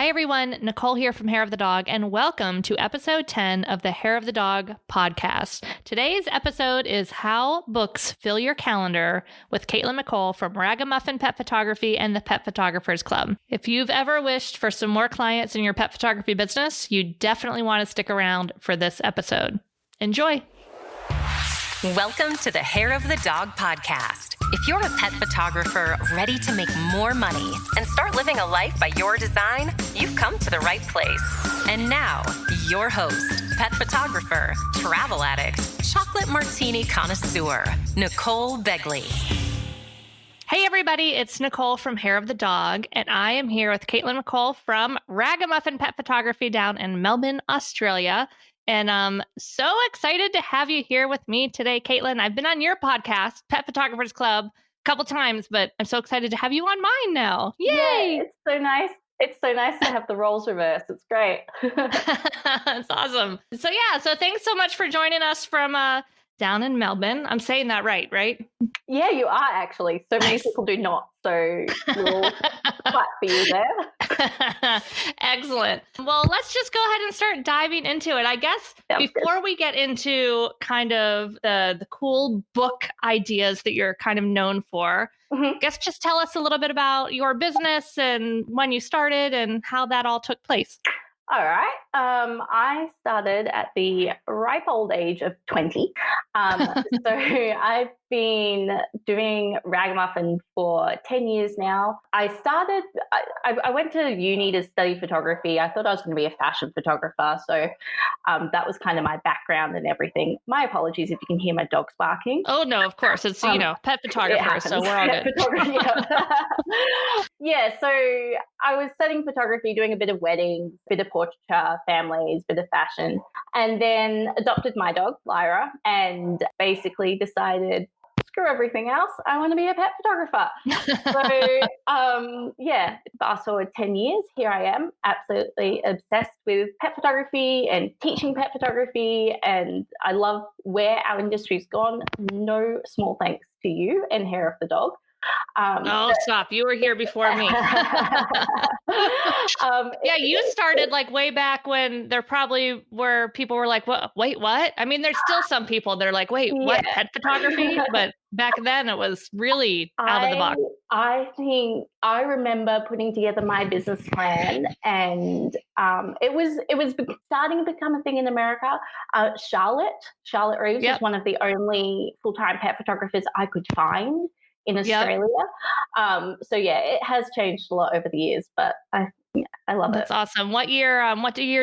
Hi, everyone. Nicole here from Hair of the Dog, and welcome to episode 10 of the Hair of the Dog podcast. Today's episode is How Books Fill Your Calendar with Caitlin McColl from Ragamuffin Pet Photography and the Pet Photographers Club. If you've ever wished for some more clients in your pet photography business, you definitely want to stick around for this episode. Enjoy. Welcome to the Hair of the Dog podcast. If you're a pet photographer ready to make more money and start living a life by your design, you've come to the right place. And now, your host, pet photographer, travel addict, chocolate martini connoisseur, Nicole Begley. Hey, everybody. It's Nicole from Hair of the Dog, and I am here with Caitlin McColl from Ragamuffin Pet Photography down in Melbourne, Australia. And I'm so excited to have you here with me today, Caitlin. I've been on your podcast, Pet Photographers Club, a couple times, but I'm so excited to have you on mine now. Yay! Yeah, it's so nice. It's so nice to have the roles reversed. It's great. It's awesome. So thanks so much for joining us from down in Melbourne. I'm saying that right? Yeah, you are actually. So many people do not. So we'll clap for you there. Excellent. Well, let's just go ahead and start diving into it. I guess before we get into kind of the cool book ideas that you're kind of known for, I guess just tell us a little bit about your business and when you started and how that all took place. All right. I started at the ripe old age of 20. So I've been doing Ragamuffin for 10 years now. I went to uni to study photography. I thought I was going to be a fashion photographer. So that was kind of my background and everything. My apologies if you can hear my dogs barking. Oh, no, of course. It's, pet photographer. So we're all good. Yeah. So I was studying photography, doing a bit of weddings, a bit of portraiture, families, a bit of fashion, and then adopted my dog, Lyra, and basically decided, screw everything else, I want to be a pet photographer. So, fast forward 10 years, here I am, absolutely obsessed with pet photography and teaching pet photography, and I love where our industry's gone. No small thanks to you and Hair of the Dog. Stop. You were here before me. You started like way back when there probably were people were like, what? Wait, what? I mean, there's still some people that are like, wait, what? Pet photography? But back then it was really out of the box. I think I remember putting together my business plan, and it was starting to become a thing in America. Charlotte Reeves was one of the only full-time pet photographers I could find in Australia. It has changed a lot over the years, but I love it. That's awesome. What year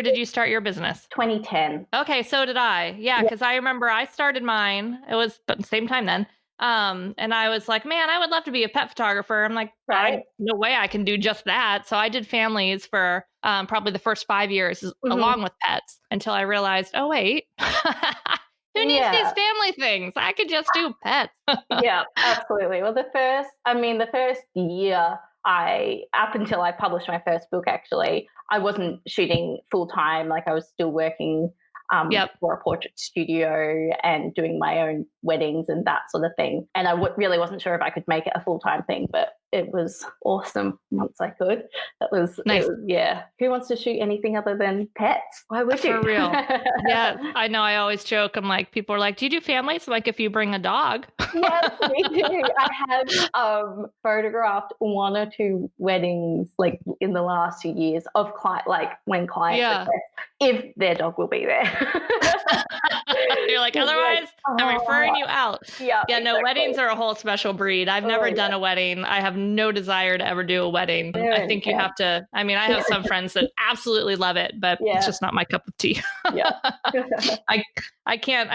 did you start your business? 2010. Okay, so did I. Yeah, because I remember I started mine. It was about the same time then. And I was like, man, I would love to be a pet photographer. I'm like, no way I can do just that. So I did families for probably the first 5 years along with pets until I realized, oh, wait. Who needs these family things? I could just do pets. Yeah, absolutely. Well, the first year up until I published my first book, actually, I wasn't shooting full time. Like I was still working for a portrait studio and doing my own weddings and that sort of thing. And I really wasn't sure if I could make it a full-time thing, but it was awesome once I could. That was nice. Who wants to shoot anything other than pets? Why would you? For real. Yeah, I know. I always joke. I'm like, people are like, do you do families? Like if you bring a dog. Yes, we do. I have photographed 1 or 2 weddings like in the last 2 years of when clients request if their dog will be there. You're like, otherwise I'm referring you out. Yeah, exactly. Weddings are a whole special breed. I've never done a wedding. I have no desire to ever do a wedding. I think you have to, I have some friends that absolutely love it, but it's just not my cup of tea. I can't,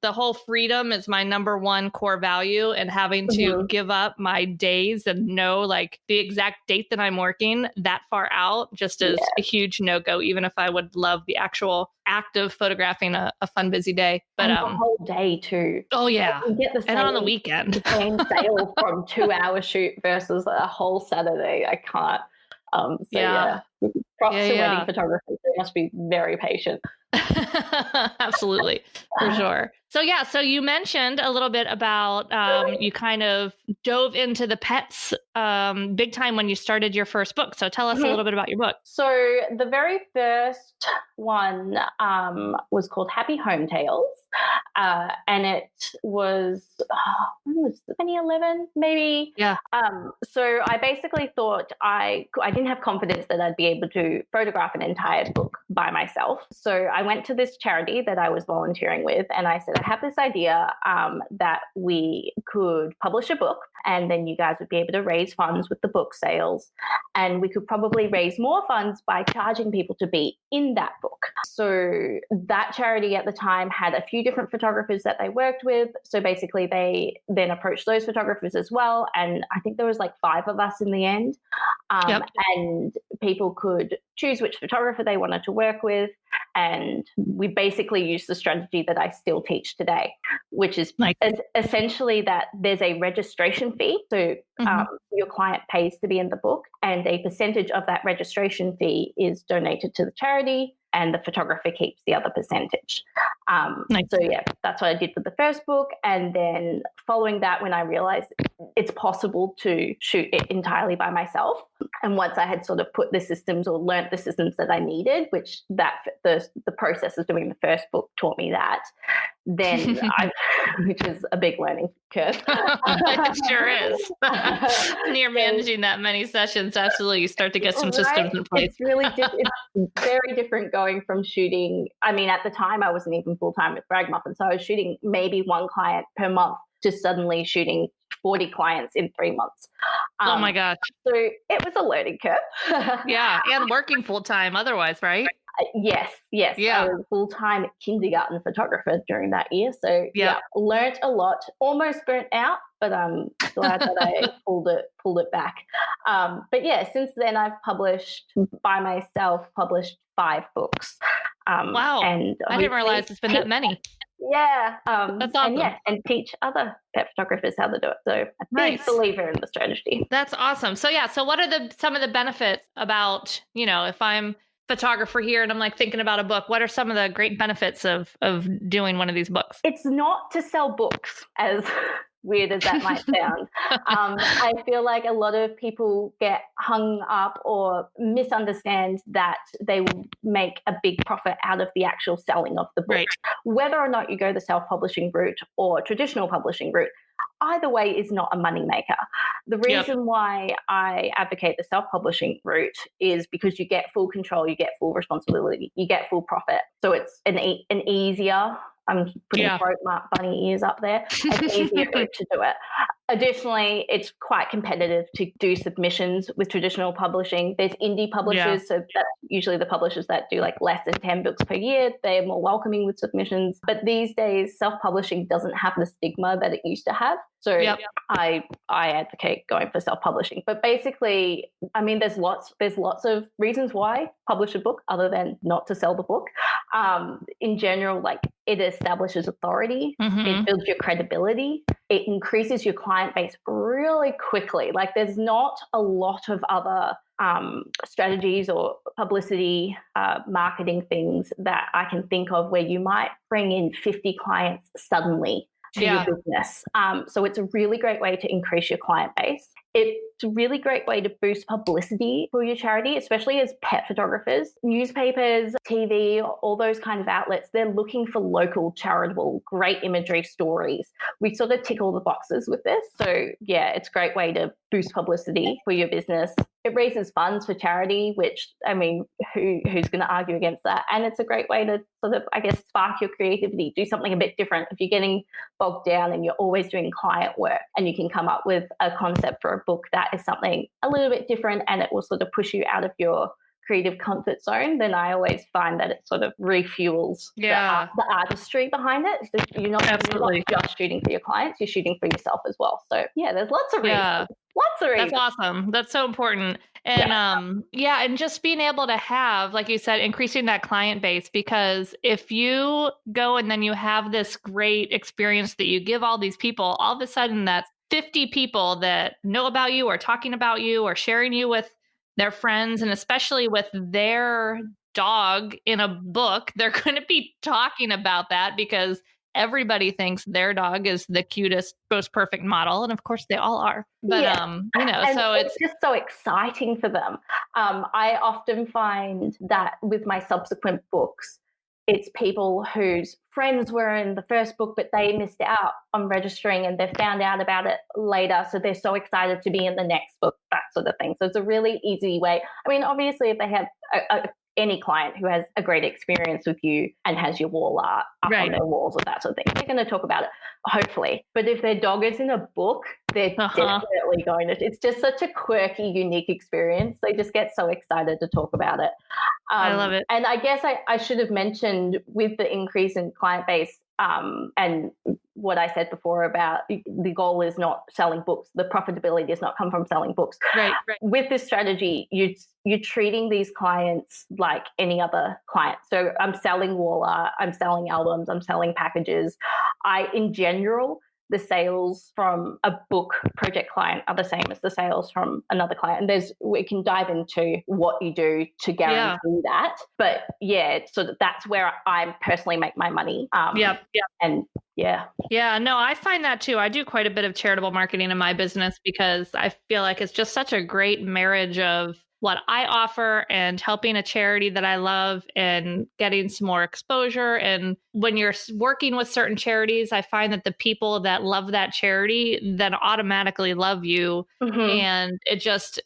the whole freedom is my number one core value, and having to give up my days and know like the exact date that I'm working that far out just is a huge no-go, even if I would love the actual act of photographing a fun, busy day. But the whole day too. Oh yeah. And on the weekend. The same sale from 2-hour shoot versus a whole Saturday. I can't. Props to wedding photographers. They must be very patient. Absolutely, for sure. So yeah, so you mentioned a little bit about you kind of dove into the pets big time when you started your first book. So tell us a little bit about your book. So the very first one was called Happy Home Tales, and it was, when was it, 2011 maybe? Yeah. So I basically thought I didn't have confidence that I'd be able to photograph an entire book by myself. So I went to this charity that I was volunteering with, and I said, I have this idea that we could publish a book, and then you guys would be able to raise funds with the book sales, and we could probably raise more funds by charging people to be in that book. So that charity at the time had a few different photographers that they worked with. So basically they then approached those photographers as well. And I think there was like 5 of us in the end. And people could choose which photographer they wanted to work with. And we basically used the strategy that I still teach today, which is essentially that there's a registration fee. So your client pays to be in the book, and a percentage of that registration fee is donated to the charity, and the photographer keeps the other percentage. So yeah, that's what I did for the first book. And then following that, when I realized it's possible to shoot it entirely by myself, and once I had sort of put the systems or learnt the systems that I needed, which that the process of doing the first book taught me that, then which is a big learning curve. It sure is. When you're managing that many sessions, absolutely, you start to get some systems in place. It's really it's very different going from shooting. I mean, at the time, I wasn't even full-time with Ragamuffin, so I was shooting maybe 1 client per month to suddenly shooting 40 clients in 3 months. Oh my gosh. So it was a learning curve. Yeah, and working full-time otherwise, right? Yes. Yeah. I was a full-time kindergarten photographer during that year. So learnt a lot, almost burnt out, but I'm glad that I pulled it back. But yeah, since then I've published by myself, 5 books. Wow. And I didn't realize it's been that many. Yeah. That's awesome. And teach other pet photographers how to do it. So I'm a big believer in the strategy. That's awesome. So yeah, so what are some of the benefits about, if I'm photographer here and I'm like thinking about a book, what are some of the great benefits of doing one of these books? It's not to sell books, as weird as that might sound. I feel like a lot of people get hung up or misunderstand that they will make a big profit out of the actual selling of the book. Right. Whether or not you go the self-publishing route or traditional publishing route, either way is not a moneymaker. The reason why I advocate the self-publishing route is because you get full control, you get full responsibility, you get full profit. So it's an easier, I'm putting throat mark bunny ears up there, an easier route to do it. Additionally, it's quite competitive to do submissions with traditional publishing. There's indie publishers, so that's usually the publishers that do like less than 10 books per year. They're more welcoming with submissions. But these days, self-publishing doesn't have the stigma that it used to have. So I advocate going for self-publishing. But basically, I mean, there's lots of reasons why publish a book other than not to sell the book. In general, like it establishes authority, it builds your credibility, it increases your client base really quickly. Like there's not a lot of other strategies or publicity, marketing things that I can think of where you might bring in 50 clients suddenly to your business. So it's a really great way to increase your client base. It's a really great way to boost publicity for your charity, especially as pet photographers. Newspapers, TV, all those kind of outlets, they're looking for local, charitable, great imagery stories. We sort of tick all the boxes with this. So yeah, it's a great way to boost publicity for your business. It raises funds for charity, which, I mean, who's going to argue against that? And it's a great way to sort of, I guess, spark your creativity, do something a bit different. If you're getting bogged down and you're always doing client work and you can come up with a concept for a book that is something a little bit different and it will sort of push you out of your creative comfort zone, then I always find that it sort of refuels the artistry behind it. So you're not just shooting for your clients, you're shooting for yourself as well. So yeah, there's lots of reasons. Lots of reasons. That's awesome. That's so important. And and just being able to have, like you said, increasing that client base, because if you go and then you have this great experience that you give all these people, all of a sudden that's 50 people that know about you or talking about you or sharing you with their friends, and especially with their dog in a book, they're going to be talking about that because everybody thinks their dog is the cutest, most perfect model. And of course they all are. But, and so it's just so exciting for them. I often find that with my subsequent books, it's people whose friends were in the first book, but they missed out on registering and they found out about it later. So they're so excited to be in the next book, that sort of thing. So it's a really easy way. I mean, obviously, if they have any client who has a great experience with you and has your wall art up on their walls or that sort of thing, they're going to talk about it, hopefully. But if their dog is in a book, they're definitely going to. It's just such a quirky, unique experience. They just get so excited to talk about it. I love it. And I guess I should have mentioned with the increase in client base and what I said before about the goal is not selling books. The profitability does not come from selling books. Right. With this strategy, you're treating these clients like any other client. So I'm selling wall art, I'm selling albums, I'm selling packages. In general, the sales from a book project client are the same as the sales from another client. And we can dive into what you do to guarantee that. But so that's where I personally make my money. And yeah, no, I find that too. I do quite a bit of charitable marketing in my business because I feel like it's just such a great marriage of what I offer and helping a charity that I love and getting some more exposure. And when you're working with certain charities, I find that the people that love that charity then automatically love you. And it just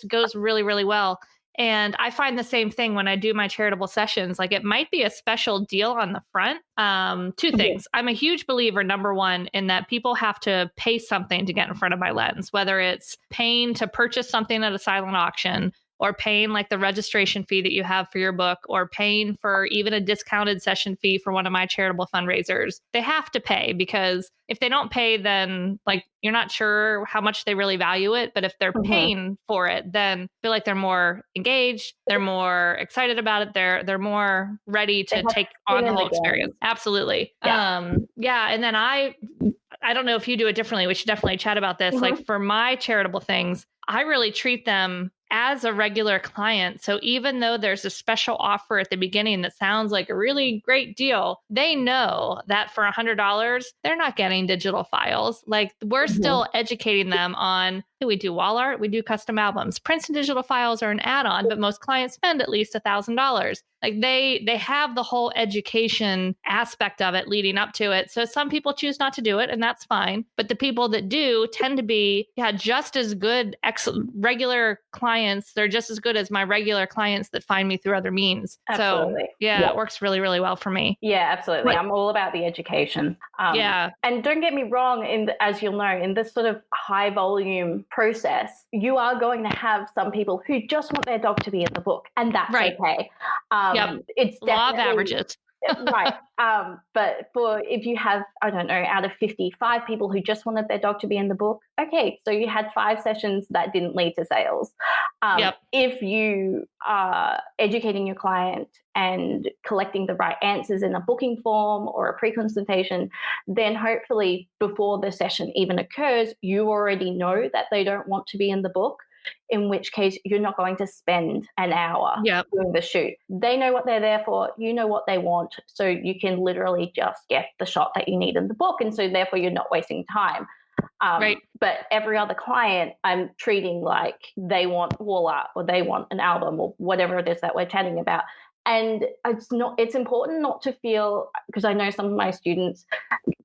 goes really, really well. And I find the same thing when I do my charitable sessions. Like it might be a special deal on the front. Two things. I'm a huge believer, number one, in that people have to pay something to get in front of my lens, whether it's paying to purchase something at a silent auction or paying like the registration fee that you have for your book or paying for even a discounted session fee for one of my charitable fundraisers. They have to pay because if they don't pay, then like you're not sure how much they really value it. But if they're paying for it, then I feel like they're more engaged. They're more excited about it. They're more ready to take on the whole experience. Absolutely. And then I don't know if you do it differently. We should definitely chat about this. Like for my charitable things, I really treat them as a regular client. So even though there's a special offer at the beginning that sounds like a really great deal, they know that for $100, they're not getting digital files. Like we're still educating them on, we do wall art, we do custom albums. Prints and digital files are an add-on, but most clients spend at least $1,000. Like they have the whole education aspect of it leading up to it. So some people choose not to do it, and that's fine. But the people that do tend to be just as good regular clients. They're just as good as my regular clients that find me through other means. Absolutely. So it works really, really well for me. Yeah, absolutely. I'm all about the education. And don't get me wrong, as you'll know, in this sort of high volume process, you are going to have some people who just want their dog to be in the book, and that's okay. It's law of averages. Right. But if you have, I don't know, out of 55 people who just wanted their dog to be in the book, okay, so you had 5 sessions that didn't lead to sales. If you are educating your client and collecting the right answers in a booking form or a pre-consultation, then hopefully before the session even occurs, you already know that they don't want to be in the book, in which case you're not going to spend an hour doing the shoot. They know what they're there for. You know what they want. So you can literally just get the shot that you need in the book. And so therefore you're not wasting time. But every other client I'm treating like they want wall art or they want an album or whatever it is that we're chatting about. And it's important not to feel, because I know some of my students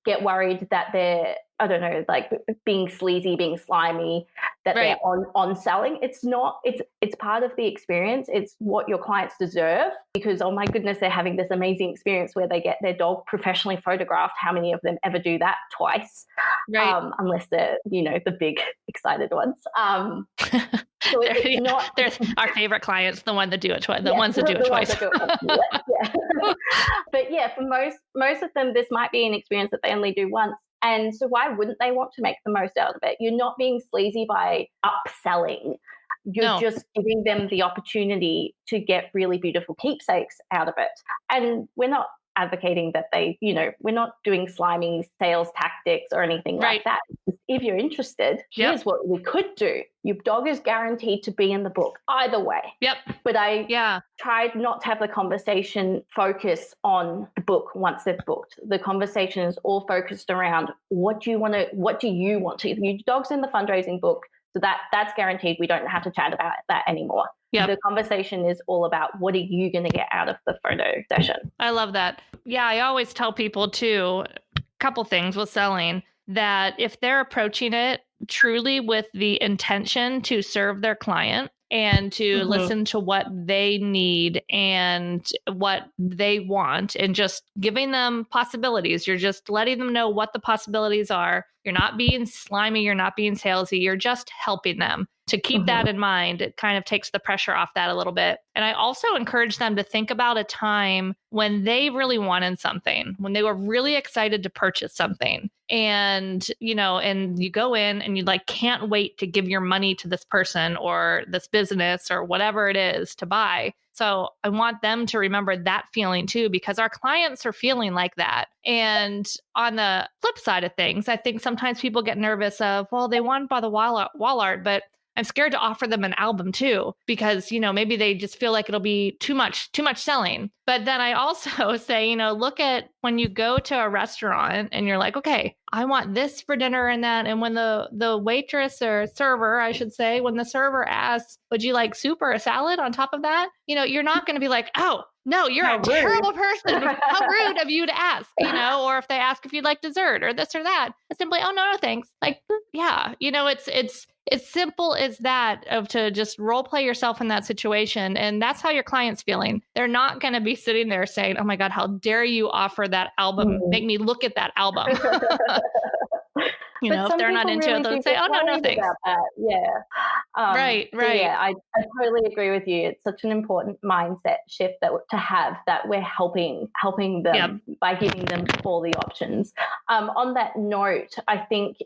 get worried that they're, I don't know, like being sleazy, being slimy, that they're on selling. It's not, it's part of the experience. It's what your clients deserve, because, oh my goodness, they're having this amazing experience where they get their dog professionally photographed. How many of them ever do that twice? Unless they're, the big excited ones. So it's not. There's our favorite clients, the one that do it twice, the ones that do it twice. But yeah, for most of them, this might be an experience that they only do once. And so why wouldn't they want to make the most out of it? You're not being sleazy by upselling. You're just giving them the opportunity to get really beautiful keepsakes out of it. And we're not advocating that we're not doing slimy sales tactics or anything like that. If you're interested, here's what we could do. Your dog is guaranteed to be in the book either way. But I tried not to have the conversation focus on the book once they've booked. The conversation is all focused around what do you want to. Your dog's in the fundraising book, so that's guaranteed. We don't have to chat about that anymore. The conversation is all about what are you going to get out of the photo session. I love that. Yeah, I always tell people too, a couple things with selling, that if they're approaching it truly with the intention to serve their client and to listen to what they need and what they want and just giving them possibilities, you're just letting them know what the possibilities are. You're not being slimy. You're not being salesy. You're just helping them. To keep that in mind, it kind of takes the pressure off that a little bit. And I also encourage them to think about a time when they really wanted something, when they were really excited to purchase something. And, and you go in and you can't wait to give your money to this person or this business or whatever it is to buy. So I want them to remember that feeling too, because our clients are feeling like that. And on the flip side of things, I think sometimes people get nervous of, well, they want to buy the wall art, but I'm scared to offer them an album too, because, maybe they just feel like it'll be too much selling. But then I also say, look at when you go to a restaurant and you're like, okay, I want this for dinner and that. And when the waitress or server, I should say, when the server asks, would you like soup or a salad on top of that? You're not going to be like, oh, no, you're a terrible person. How rude of you to ask, or if they ask if you'd like dessert or this or that, it's simply, oh, no, thanks. It's as simple as that, of to just role play yourself in that situation. And that's how your client's feeling. They're not going to be sitting there saying, oh my God, how dare you offer that album? Make me look at that album. If they're not into it, they'll say, oh, no, thanks. Right. Yeah, I totally agree with you. It's such an important mindset shift to have, that we're helping them by giving them all the options. On that note, I think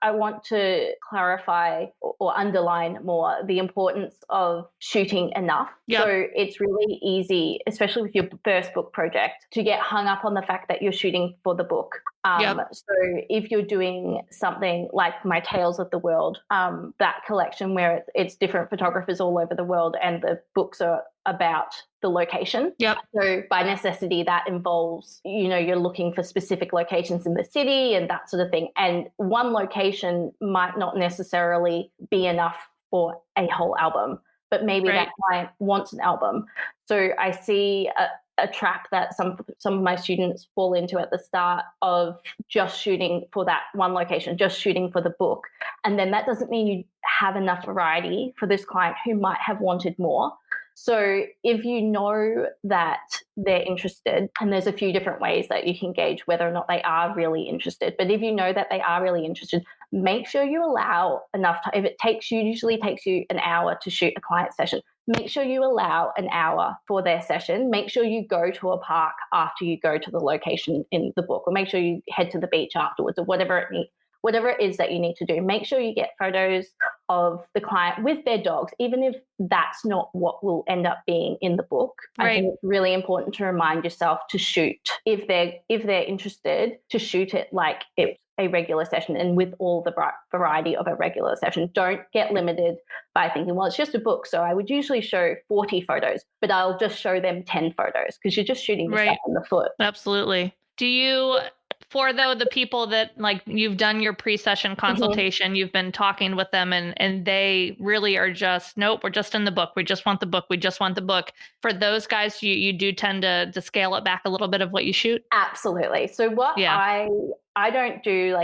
I want to clarify or underline more the importance of shooting enough. So it's really easy, especially with your first book project, to get hung up on the fact that you're shooting for the book. So if you're doing something like my Tales of the World, that collection where it's different photographers all over the world and the books are about the location. So by necessity, that involves, you're looking for specific locations in the city and that sort of thing. And one location might not necessarily be enough for a whole album, but maybe that client wants an album. So I see a trap that some of my students fall into at the start of just shooting for that one location, just shooting for the book. And then that doesn't mean you have enough variety for this client who might have wanted more. So if you know that they're interested, and there's a few different ways that you can gauge whether or not they are really interested, but if you know that they are really interested, make sure you allow enough time. If it usually takes you an hour to shoot a client session, make sure you allow an hour for their session. Make sure you go to a park after you go to the location in the book, or make sure you head to the beach afterwards, or whatever it is that you need to do. Make sure you get photos of the client with their dogs, even if that's not what will end up being in the book. I think it's really important to remind yourself to shoot, if they're interested, to shoot it like it's a regular session and with all the variety of a regular session. Don't get limited by thinking, well, it's just a book, so I would usually show 40 photos, but I'll just show them 10 photos, because you're just shooting yourself in the foot. Absolutely. Do you, for the people that you've done your pre-session consultation, you've been talking with them and they really are just, nope, we're just in the book. We just want the book. We just want the book. For those guys, you do tend to scale it back a little bit of what you shoot? Absolutely. So what I don't do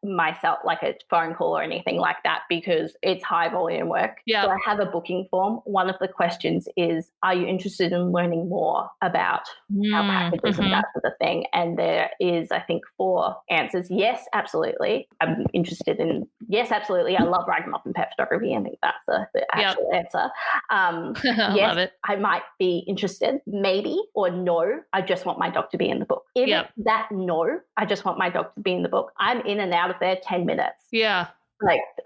myself like a phone call or anything like that, because it's high volume work. So I have a booking form. One of the questions is, are you interested in learning more about our packages and that sort of thing? And there is, I think, 4 answers. Yes, absolutely. I'm interested in, yes, absolutely. I love Ragamuffin Pet Photography. I think that's the actual answer. I yes, love it. I might be interested, maybe, or no, I just want my dog to be in the book. If it's that no, I just want my dog to be in the book, I'm in and out of there 10 minutes. Yeah.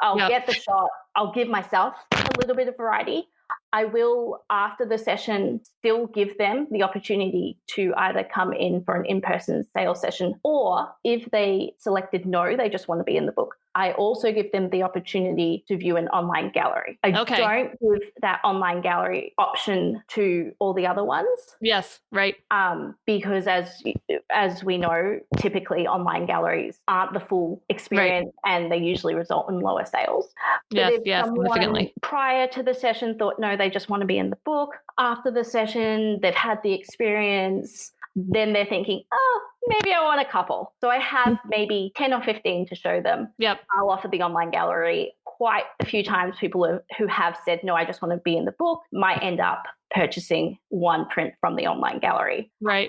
I'll get the shot. I'll give myself a little bit of variety. I will, after the session, still give them the opportunity to either come in for an in-person sales session, or if they selected no, they just want to be in the book, I also give them the opportunity to view an online gallery. I don't give that online gallery option to all the other ones. Yes, right. Because as we know, typically online galleries aren't the full experience, and they usually result in lower sales. But if someone prior to the session thought, no, they just want to be in the book, after the session, they've had the experience, then they're thinking, oh, maybe I want a couple. So I have maybe 10 or 15 to show them. Yep. I'll offer the online gallery. Quite a few times people who have said, no, I just want to be in the book, might end up purchasing one print from the online gallery. Right.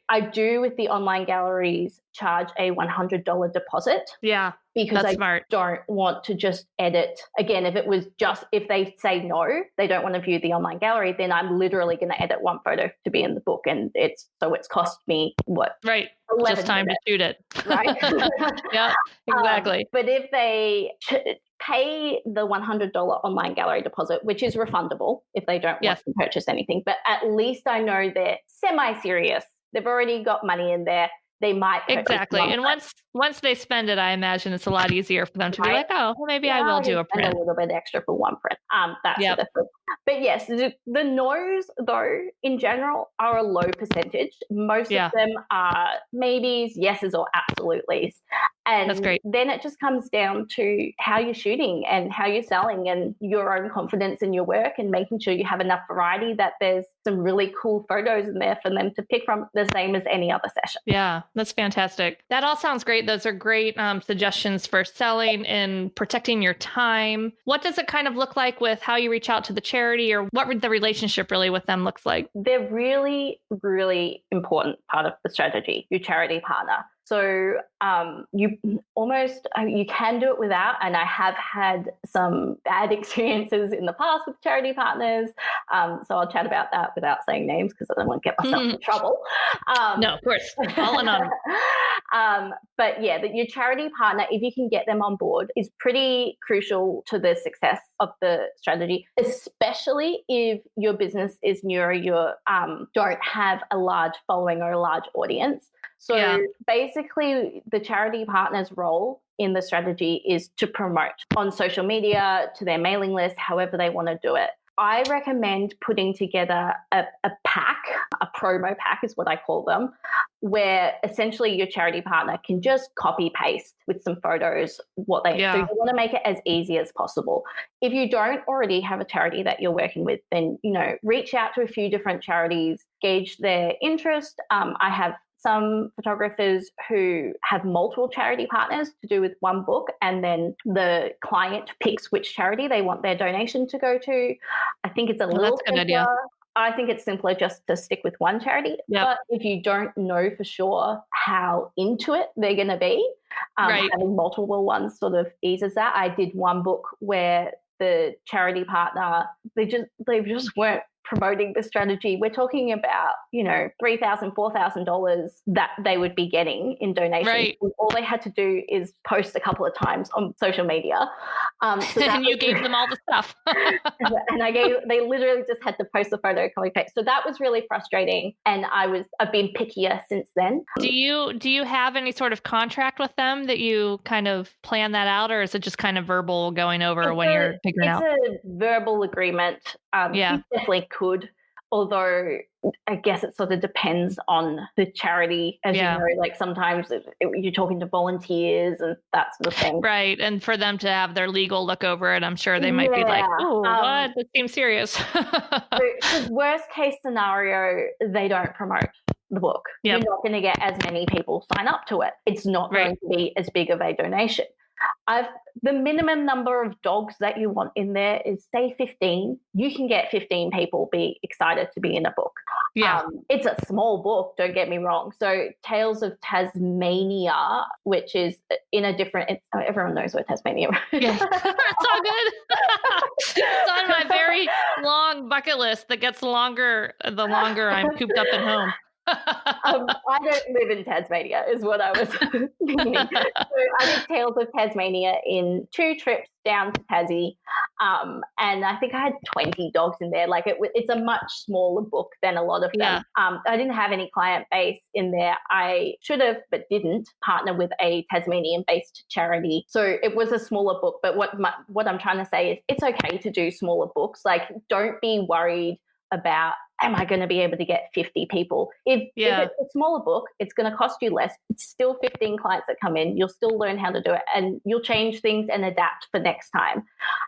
I do, with the online galleries, charge a $100 deposit. Yeah. Because don't want to just edit. Again, if they say no, they don't want to view the online gallery, then I'm literally going to edit one photo to be in the book. And it's cost me what? Right. Just time to shoot it. Right. Yeah, exactly. But if they pay the $100 online gallery deposit, which is refundable if they don't want to purchase anything, but at least I know they're semi-serious. They've already got money in there. They might exactly, and once they spend it, I imagine it's a lot easier for them to be like, oh, well, maybe I will do a print, a little bit extra for one print. That's the thing. But yes, the no's though in general are a low percentage. Most of them are maybes, yeses, or absolutelys. And that's great. Then it just comes down to how you're shooting and how you're selling and your own confidence in your work, and making sure you have enough variety that there's some really cool photos in there for them to pick from, the same as any other session. Yeah, that's fantastic. That all sounds great. Those are great suggestions for selling and protecting your time. What does it kind of look like with how you reach out to the charity, or what the relationship really with them looks like? They're really, really important part of the strategy, your charity partner. So you can do it without, and I have had some bad experiences in the past with charity partners. So I'll chat about that without saying names, because I don't want to get myself in trouble. No, of course. All in on. But yeah, your charity partner, if you can get them on board, is pretty crucial to the success of the strategy, especially if your business is new or you don't have a large following or a large audience. So basically, the charity partner's role in the strategy is to promote on social media, to their mailing list, however they want to do it. I recommend putting together a pack, a promo pack is what I call them, where essentially your charity partner can just copy paste with some photos what they So you want to make it as easy as possible. If you don't already have a charity that you're working with, then reach out to a few different charities, gauge their interest. I have some photographers who have multiple charity partners to do with one book, and then the client picks which charity they want their donation to go to. I think it's a little simpler. Idea. I think it's simpler just to stick with one charity. Yep. But if you don't know for sure how into it they're going to be, having multiple ones sort of eases that. I did one book where the charity partner, they just weren't promoting the strategy. We're talking about, $3,000, $4,000 that they would be getting in donations. Right. All they had to do is post a couple of times on social media. And you gave them all the stuff. And they literally just had to post the photo, copy paste. So that was really frustrating. And I've been pickier since then. Do you have any sort of contract with them that you kind of plan that out, or is it just kind of verbal going over when you're figuring out? It's a verbal agreement. You definitely could, although I guess it sort of depends on the charity. As you know, like sometimes you're talking to volunteers and that sort of thing. Right. And for them to have their legal look over it, I'm sure they might be like, oh, what? This seems serious. So worst case scenario, they don't promote the book. Yep. You're not going to get as many people sign up to it. It's not going to be as big of a donation. The minimum number of dogs that you want in there is, say, 15. You can get 15 people be excited to be in a book. Yeah. It's a small book, don't get me wrong. So Tales of Tasmania, which is in a different, everyone knows where Tasmania is. Yeah. It's all good. It's on my very long bucket list that gets longer the longer I'm cooped up at home. I don't live in Tasmania, is what I was thinking. So I did Tales of Tasmania in 2 trips down to Tassie, and I think I had 20 dogs in there. Like it's a much smaller book than a lot of them. Yeah. I didn't have any client base in there. I should have, but didn't partner with a Tasmanian-based charity. So it was a smaller book. But what I'm trying to say is, it's okay to do smaller books. Like, don't be worried about, am I going to be able to get 50 people? If it's a smaller book, it's going to cost you less. It's still 15 clients that come in. You'll still learn how to do it, and you'll change things and adapt for next time.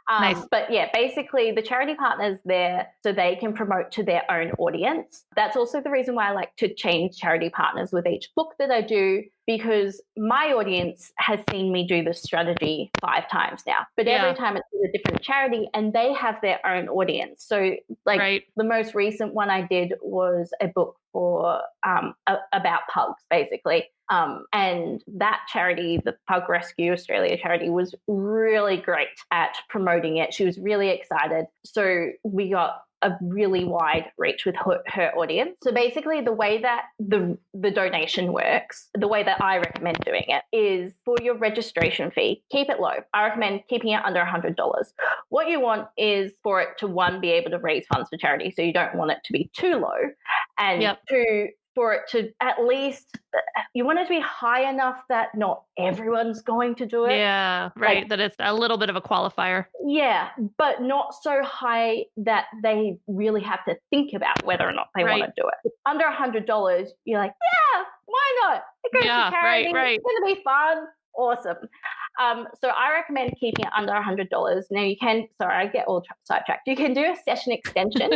Nice. But yeah, basically the charity partner's there so they can promote to their own audience. That's also the reason why I like to change charity partners with each book that I do, because my audience has seen me do this strategy 5 times now. But every time it's with a different charity, and they have their own audience. So the most recent one I did was a book for about pugs, basically. And that charity, the Pug Rescue Australia charity, was really great at promoting it. She was really excited. So we got a really wide reach with her audience. So basically the way that the donation works, the way that I recommend doing it, is for your registration fee, keep it low. I recommend keeping it under $100. What you want is for it to, one, be able to raise funds for charity. So you don't want it to be too low. And two, for it to at least, you want it to be high enough that not everyone's going to do it. Yeah, right. Like, that it's a little bit of a qualifier. Yeah, but not so high that they really have to think about whether or not they want to do it. Under $100, you're like, yeah, why not? It goes to charity. It's going to be fun. Awesome. So I recommend keeping it under $100. Now you can, sorry, I get all sidetracked. You can do a session extension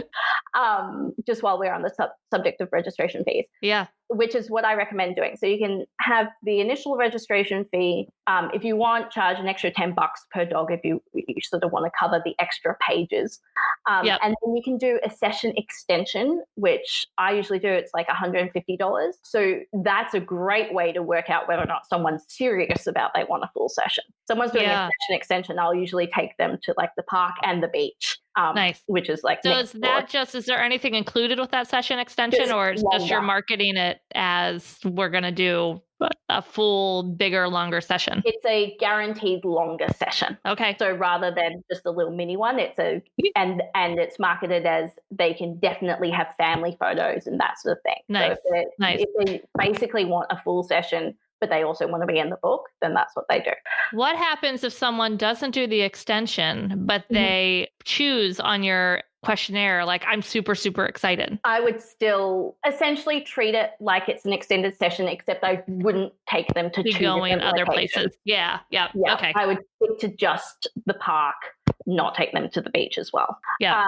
just while we're on the subject of registration fees. Yeah. Which is what I recommend doing. So you can have the initial registration fee. If you want, charge an extra $10 per dog if you sort of want to cover the extra pages. And then you can do a session extension, which I usually do. It's like $150. So that's a great way to work out whether or not someone's serious about they want a full session. Someone's doing a session extension, I'll usually take them to like the park and the beach. Nice. Which is like, so is that just, is there anything included with that session extension, or is just you're marketing it as we're going to do a full, bigger, longer session? It's a guaranteed longer session. Okay. So rather than just a little mini one, it's and it's marketed as they can definitely have family photos and that sort of thing. Nice. So if they basically want a full session, but they also want to be in the book, then that's what they do. What happens if someone doesn't do the extension, but they choose on your questionnaire, like, I'm super, super excited? I would still essentially treat it like it's an extended session, except I wouldn't take them to 2 different other locations. Places. Yeah. Okay. I would stick to just the park, not take them to the beach as well. Yeah.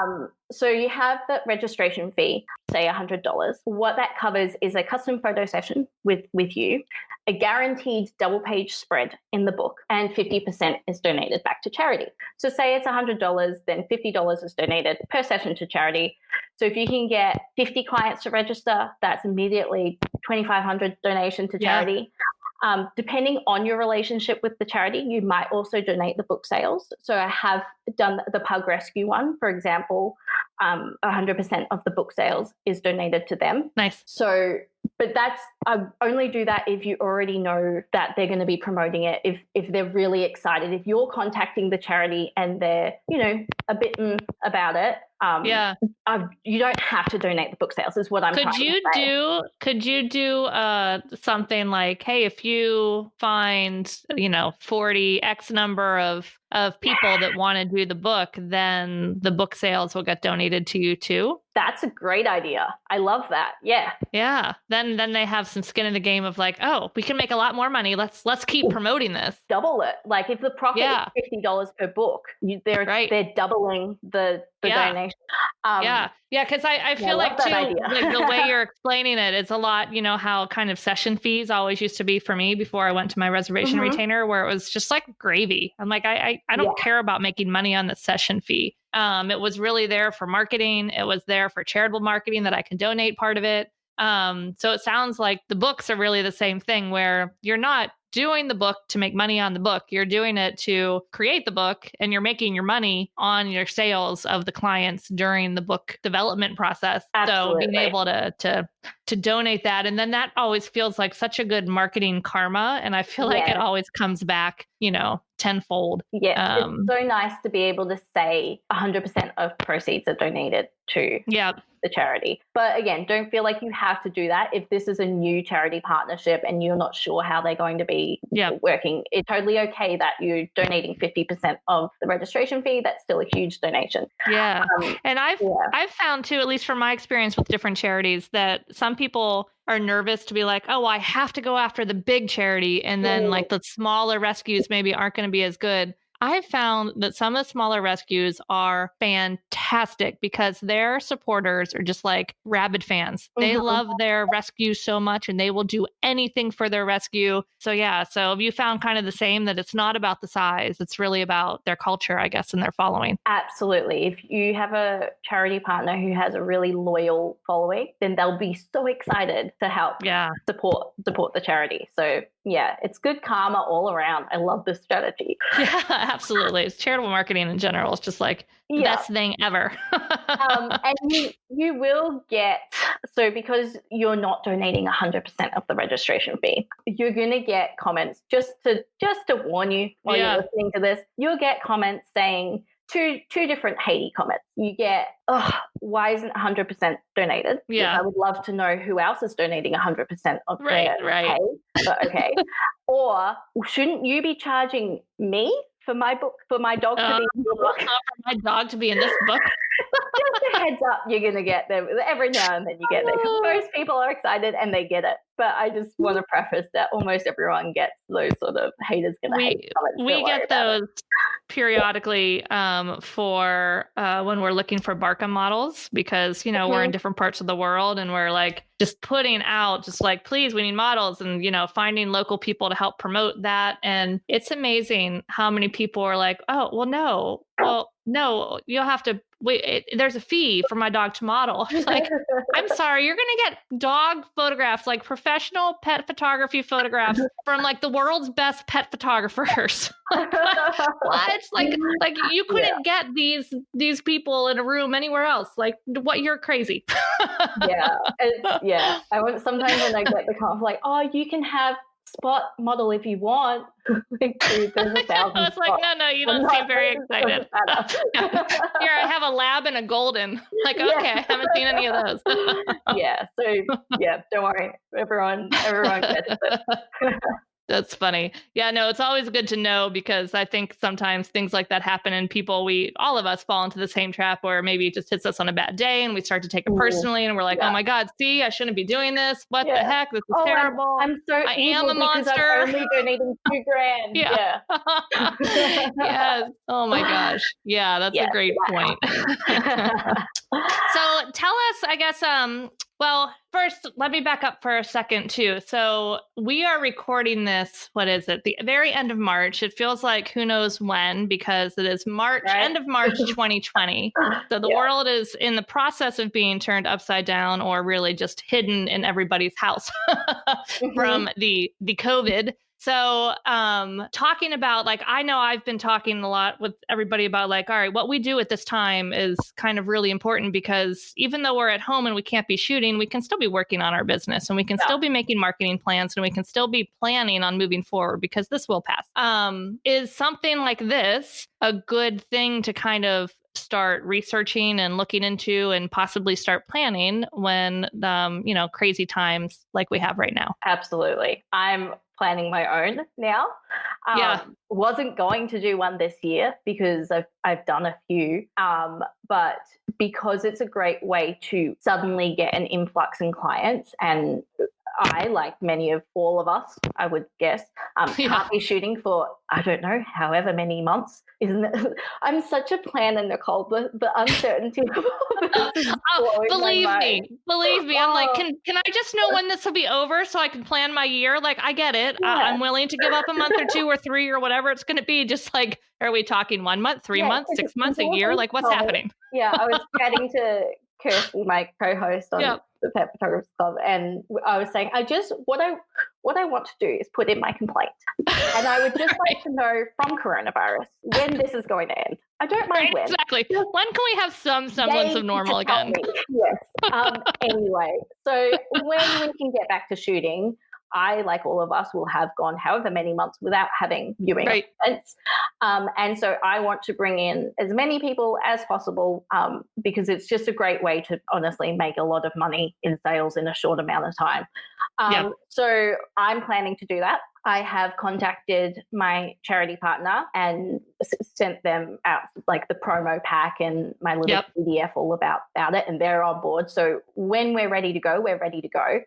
So you have the registration fee, say $100. What that covers is a custom photo session with you, a guaranteed double page spread in the book, and 50% is donated back to charity. So say it's $100, then $50 is donated per session to charity. So if you can get 50 clients to register, that's immediately $2,500 donation to charity. Depending on your relationship with the charity, you might also donate the book sales. So I have done the Pug Rescue one, for example. 100% of the book sales is donated to them. Nice. So, but I only do that if you already know that they're going to be promoting it. If they're really excited, if you're contacting the charity and they're, a bit about it, you don't have to donate the book sales, is what I'm trying to say. Could you do something like, hey, if you find 40 X number of people that want to do the book, then the book sales will get donated to you too? That's a great idea. I love that. Yeah. Then they have some skin in the game of like, oh, we can make a lot more money. Let's keep promoting this. Double it. Like if the profit is $50 per book, they're doubling the donation. Because I feel like too, like the way you're explaining it, it's a lot, how kind of session fees always used to be for me before I went to my reservation retainer, where it was just like gravy. I'm like, I don't care about making money on the session fee. It was really there for marketing. It was there for charitable marketing that I can donate part of it. So it sounds like the books are really the same thing, where you're not doing the book to make money on the book. You're doing it to create the book, and you're making your money on your sales of the clients during the book development process. Absolutely. So being able to donate that, and then that always feels like such a good marketing karma, and I feel like it always comes back, tenfold. Yes, it's so nice to be able to say 100% of proceeds are donated to the charity. But again, don't feel like you have to do that. If this is a new charity partnership and you're not sure how they're going to be working, it's totally okay that you're donating 50% of the registration fee. That's still a huge donation. Yeah. And I've found too, at least from my experience with different charities, that some people are nervous to be like, oh, I have to go after the big charity. And then like the smaller rescues maybe aren't going to be as good. I've found that some of the smaller rescues are fantastic because their supporters are just like rabid fans. They love their rescue so much and they will do anything for their rescue. So have you found kind of the same, that it's not about the size, it's really about their culture, I guess, and their following? Absolutely. If you have a charity partner who has a really loyal following, then they'll be so excited to help support the charity. So it's good karma all around. I love this strategy. Yeah, absolutely. It's charitable marketing in general. It's just like the best thing ever. And you will get, so because you're not donating 100% of the registration fee, you're going to get comments, just to warn you while you're listening to this, you'll get comments saying, two different Haiti comments. You get, why isn't 100% donated? Yeah. I would love to know who else is donating 100% of their pay. But okay. Or shouldn't you be charging me for my book, for my dog to be in your book? For my dog to be in this book? Just a heads up, you're going to get them. Every now and then you get them. Most people are excited and they get it. But I just want to preface that almost everyone gets those sort of haters going to hate comments. We get those periodically for when we're looking for Barca models, because, we're in different parts of the world and we're like just putting out just like, please, we need models, and, finding local people to help promote that. And it's amazing how many people are like, oh, no, you'll have to wait. There's a fee for my dog to model. Like, I'm sorry, you're going to get dog photographs, like professional pet photography photographs from like the world's best pet photographers. What? Like you couldn't get these people in a room anywhere else. Like, what? You're crazy. Sometimes when I get the comment, like, oh, you can have spot model if you want. Like, dude, there's 1,000 it's like, no, you don't seem very excited. Here, I have a lab and a golden. Like, okay, I haven't seen any of those. Don't worry. Everyone gets it. That's funny. Yeah, no, it's always good to know, because I think sometimes things like that happen and all of us fall into the same trap where maybe it just hits us on a bad day and we start to take it personally and we're like, oh my God, see, I shouldn't be doing this. What the heck? This is terrible. I am a monster. I'm only donating $2,000. Yeah. Yes. Oh my gosh. Yeah, that's a great point. So tell us, I guess, well, first, let me back up for a second, too. So we are recording this, what is it? The very end of March. It feels like who knows when, because it is end of March 2020. So the world is in the process of being turned upside down, or really just hidden in everybody's house from the COVID. So talking about, like, I know I've been talking a lot with everybody about, like, all right, what we do at this time is kind of really important, because even though we're at home and we can't be shooting, we can still be working on our business, and we can still be making marketing plans, and we can still be planning on moving forward, because this will pass. Is something like this a good thing to kind of start researching and looking into and possibly start planning when, crazy times like we have right now? Absolutely. I'm planning my own now. Wasn't going to do one this year because I've done a few, but because it's a great way to suddenly get an influx in clients, and I, like many of all of us, I would guess, can't be shooting for, I don't know, however many months, isn't it? I'm such a planner, Nicole. The uncertainty. Believe me. I'm like, can I just know when this will be over so I can plan my year? Like, I get it. Yeah. I'm willing to give up a month or 2 or 3 or whatever it's going to be. Just like, are we talking 1 month, 3 months, 6 months, a year? Like, what's happening? Yeah, I was chatting to Kirsty, my co-host on the Pet Photographers Club, and I was saying, what I want to do is put in my complaint, and I would just like to know from coronavirus when this is going to end. I don't mind when. Exactly. When can we have some semblance of normal again? Yes. Anyway, so when we can get back to shooting, I, like all of us, will have gone however many months without having viewing events. And so I want to bring in as many people as possible because it's just a great way to honestly make a lot of money in sales in a short amount of time. So I'm planning to do that. I have contacted my charity partner and sent them out like the promo pack and my little PDF all about it, and they're on board. So when we're ready to go, we're ready to go.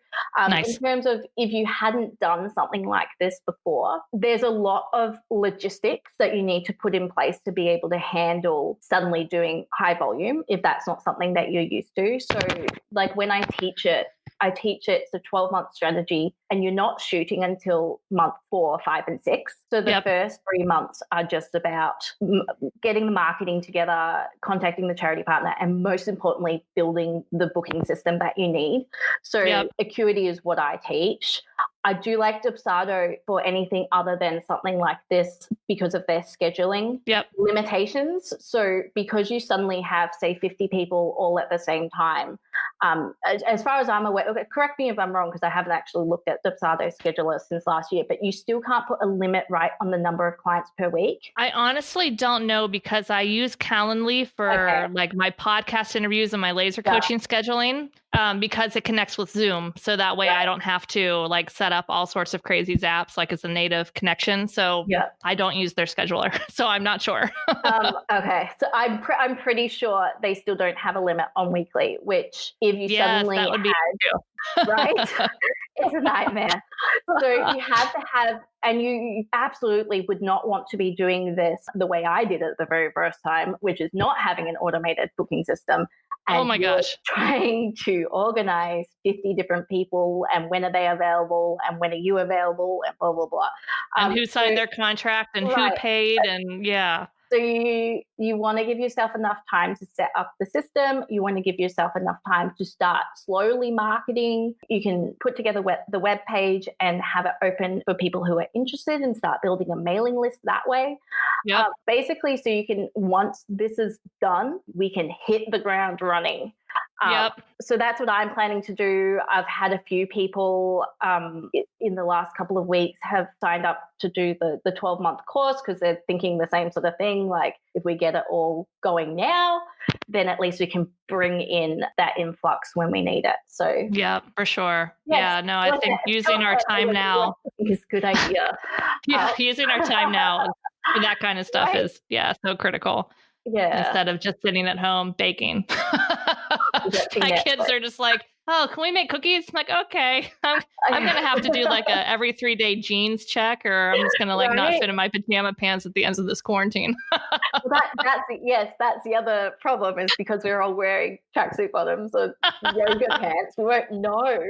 In terms of if you hadn't done something like this before, there's a lot of logistics that you need to put in place to be able to handle suddenly doing high volume if that's not something that you're used to. So like when I teach it's a 12-month strategy, and you're not shooting until month 4, 5, and 6. So the first 3 months are just about getting the marketing together, contacting the charity partner, and most importantly, building the booking system that you need. So Acuity is what I teach. I do like Dubsado for anything other than something like this because of their scheduling limitations. So because you suddenly have, say, 50 people all at the same time, as far as I'm aware, correct me if I'm wrong because I haven't actually looked at Dubsado scheduler since last year, but you still can't put a limit right on the number of clients per week. I honestly don't know because I use Calendly for like my podcast interviews and my laser coaching scheduling because it connects with Zoom. So that way I don't have to like set up all sorts of crazy zaps like it's a native connection. So I don't use their scheduler. So I'm not sure. Okay. So I'm pretty sure they still don't have a limit on weekly, which if you suddenly that would be right? It's a nightmare. So you have to have, and you absolutely would not want to be doing this the way I did it the very first time, which is not having an automated booking system. And oh my gosh. Trying to organize 50 different people and when are they available and when are you available and blah, blah, blah. And who signed their contract and who paid and So you want to give yourself enough time to set up the system. You want to give yourself enough time to start slowly marketing. You can put together the web page and have it open for people who are interested and start building a mailing list that way. Basically, so you can, once this is done, we can hit the ground running. So that's what I'm planning to do. I've had a few people in the last couple of weeks have signed up to do the 12-month course because they're thinking the same sort of thing. Like if we get it all going now, then at least we can bring in that influx when we need it. So for sure. I think using our time now is a good idea. Using our time now for that kind of stuff is so critical. Instead of just sitting at home baking. My kids are just like, oh, can we make cookies? I'm like, okay. I'm going to have to do like a every 3-day jeans check, or I'm just going to like not fit in my pajama pants at the end of this quarantine. That's the other problem is because we're all wearing tracksuit bottoms or yoga pants. We won't know.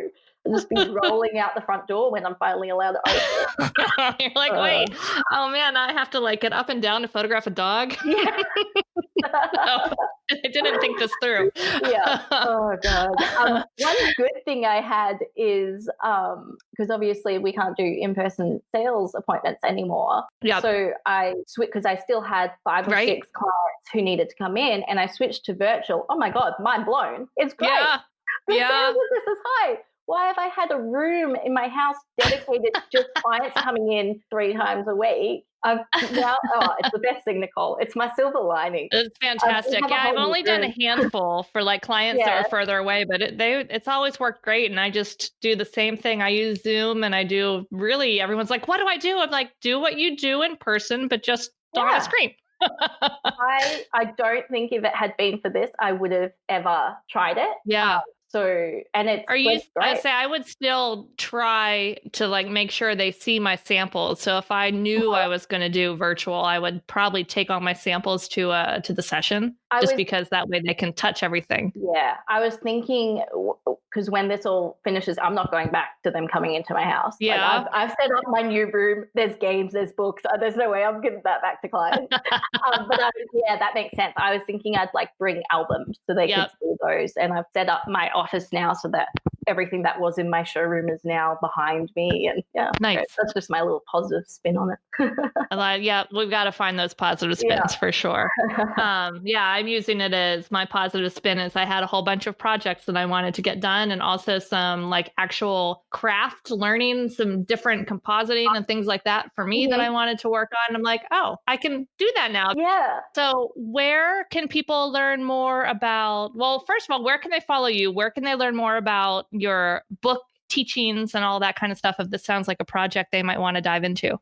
I'll just be rolling out the front door when I'm finally allowed to open. You're like, wait, oh man, I have to like get up and down to photograph a dog. No, I didn't think this through. Oh God. One good thing I had is because obviously we can't do in-person sales appointments anymore. So I switched because I still had 5 or 6 clients who needed to come in, and I switched to virtual. Oh my God, mind blown! It's great. This is high. Why have I had a room in my house dedicated to just clients coming in 3 times a week? It's the best thing, Nicole. It's my silver lining. It's fantastic. I've only done a handful for like clients that are further away, but it's always worked great. And I just do the same thing. I use Zoom, and I do really, everyone's like, what do I do? I'm like, do what you do in person, but just on a screen. I don't think if it had been for this, I would have ever tried it. So, and it's I would still try to like make sure they see my samples. So if I knew I was going to do virtual, I would probably take all my samples to the session because that way they can touch everything. Yeah. I was thinking, because when this all finishes, I'm not going back to them coming into my house. Yeah. Like I've set up my new room. There's games, there's books. There's no way I'm giving that back to clients. That makes sense. I was thinking I'd like bring albums so they could see those. And I've set up my office now so that everything that was in my showroom is now behind me. And nice. That's just my little positive spin on it. We've got to find those positive spins for sure. I'm using it as my positive spin as I had a whole bunch of projects that I wanted to get done, and also some like actual craft learning, some different compositing and things like that for me that I wanted to work on. I'm like, oh, I can do that now. Yeah. So where can people learn more about, well, first of all, where can they follow you? Where can they learn more about your book teachings and all that kind of stuff, if this sounds like a project they might want to dive into?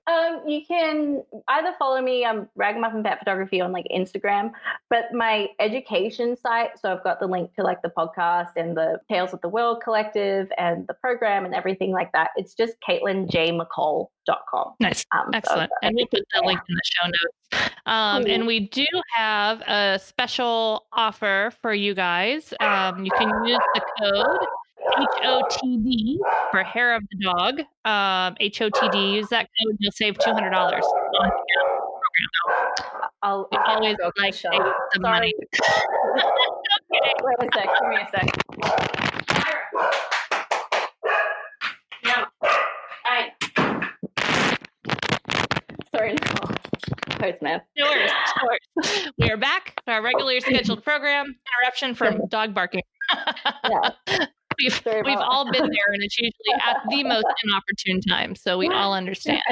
You can either follow me, Ragamuffin Pet Photography on like Instagram, but my education site, so I've got the link to like the podcast and the Tales of the World Collective and the program and everything like that. It's just CaitlinJMcColl.com. Nice. Excellent. And we'll put the link in the show notes. And we do have a special offer for you guys. You can use the code HOTD for Hair of the Dog. HOTD, use that code, you'll save $200 on the program. I'll always like save some money. Okay. Wait a sec. Give me a sec. Yeah. Sorry, Nicole. Postman. No worries. We are back to our regularly scheduled program. Interruption from dog barking. We've all been there, and it's usually at the most inopportune time, so we all understand.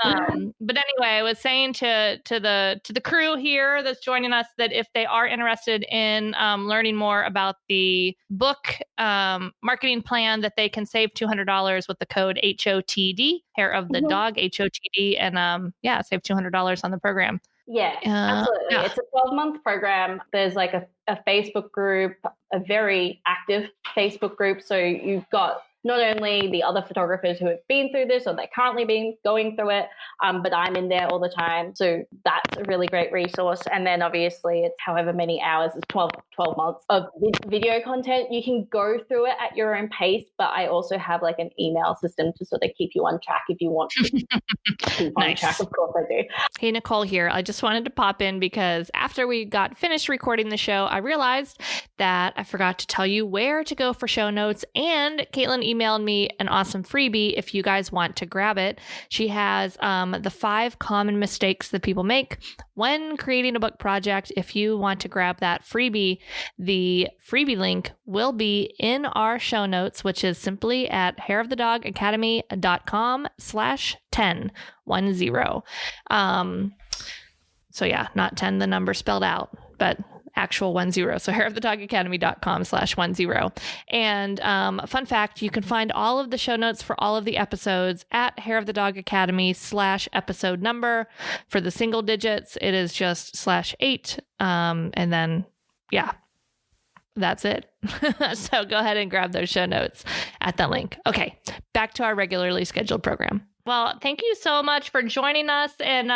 But anyway, I was saying to the crew here that's joining us that if they are interested in learning more about the book marketing plan, that they can save $200 with the code HOTD, Hair of the Dog, HOTD, and save $200 on the program. Yeah, absolutely. Yeah. It's a 12-month program. There's like a Facebook group, a very active Facebook group. So you've got not only the other photographers who have been through this or they're currently going through it, but I'm in there all the time. So that's a really great resource. And then obviously it's however many hours, it's 12 months of video content. You can go through it at your own pace, but I also have like an email system to sort of keep you on track if you want to keep on track. Of course I do. Hey, Nicole here. I just wanted to pop in because after we got finished recording the show, I realized that I forgot to tell you where to go for show notes, and Caitlin emailed me an awesome freebie if you guys want to grab it. She has the 5 common mistakes that people make when creating a book project. If you want to grab that freebie, the freebie link will be in our show notes, which is simply at hairofthedogacademy.com/10. So yeah, not 10, the number spelled out, but actual 10. So hairofthedogacademy.com/10. And fun fact, you can find all of the show notes for all of the episodes at Hair of the Dog Academy /episode number. For the single digits, it is just /8. And then, that's it. So go ahead and grab those show notes at that link. Okay, back to our regularly scheduled program. Well, thank you so much for joining us. And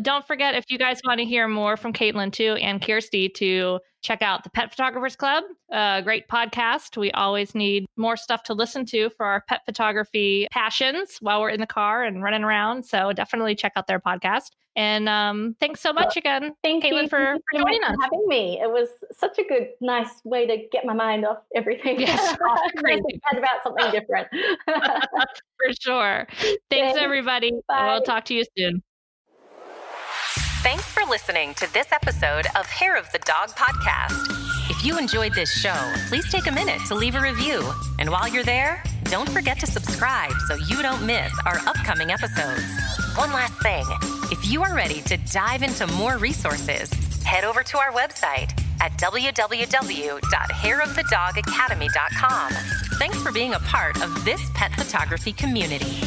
don't forget, if you guys want to hear more from Caitlin too, and Kirsty, to check out the Pet Photographers Club, a great podcast. We always need more stuff to listen to for our pet photography passions while we're in the car and running around. So definitely check out their podcast. And thanks so much again, Caitlin, for joining us. Having me. It was such a good, nice way to get my mind off everything. Yes, crazy. About something different. For sure. Thanks, everybody. Bye. We'll talk to you soon. Thanks for listening to this episode of Hair of the Dog podcast. If you enjoyed this show, please take a minute to leave a review. And while you're there, don't forget to subscribe so you don't miss our upcoming episodes. One last thing, if you are ready to dive into more resources, head over to our website at www.hairofthedogacademy.com. Thanks for being a part of this pet photography community.